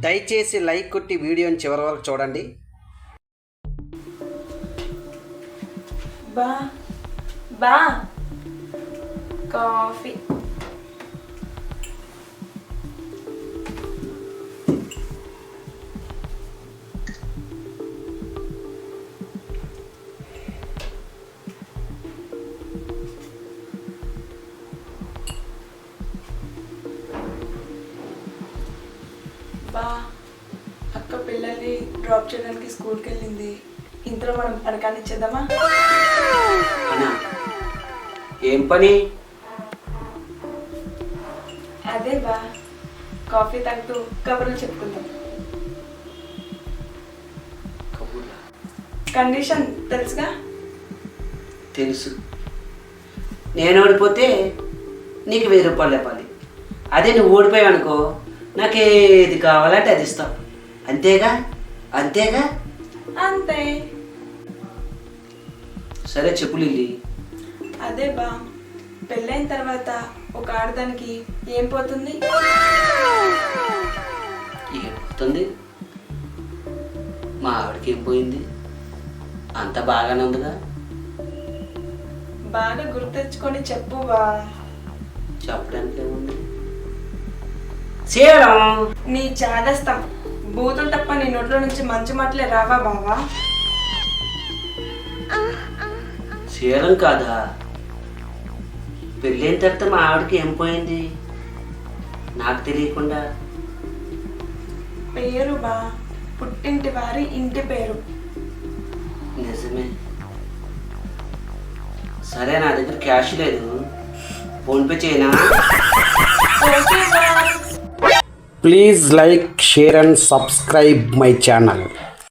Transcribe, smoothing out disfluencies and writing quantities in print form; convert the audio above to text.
దయచేసి లైక్ కొట్టి వీడియోని చివరి వరకు చూడండి. బా బా కాఫీ. బా అక్క పిల్లల్ని డ్రాప్ చేయడానికి స్కూల్కి వెళ్ళింది. ఇంట్లో మనం పని ఇచ్చేద్దామా? అన్నా ఏం పని? అదే బా కాఫీ తాగుతూ కబుర్లు చెప్పుకుందాం. కండిషన్ తెలుసుగా? తెలుసు. నేను ఓడిపోతే నీకు 1000 రూపాయలు ఇవ్వాలి. అదే నువ్వు ఓడిపోయావు అనుకో, నాకు ఏది కావాలంటే అది ఇస్తావు. అంతేగా? అంతేగా? అంతే. సరే చెప్పు లిల్లీ. అదే బా పెళ్ళైన తర్వాత ఒక ఆడదానికి ఏం పోతుంది? ఏం పోతుంది? మా ఆవిడకి ఏం పోయింది? అంత బాగానే ఉందిగా. బాగా గుర్తు తెచ్చుకొని చెప్పు బా. చెప్పడానికి ఏముంది? చేయడం నీ చాదస్తం బూతులు తప్ప నీ నోట్లో నుంచి మంచి మాటలే రావా బావా? చేయడం కాదా? పెళ్ళైన తర్వాత మా ఆవిడకి ఏం పోయింది నాకు తెలియకుండా? పేరు బా, పుట్టింటి వారి ఇంటి పేరు. నిజమే. సరే, నా దగ్గర క్యాష్ లేదు, ఫోన్పే చేయనా? ఓకే బా. Please like, share and subscribe my channel.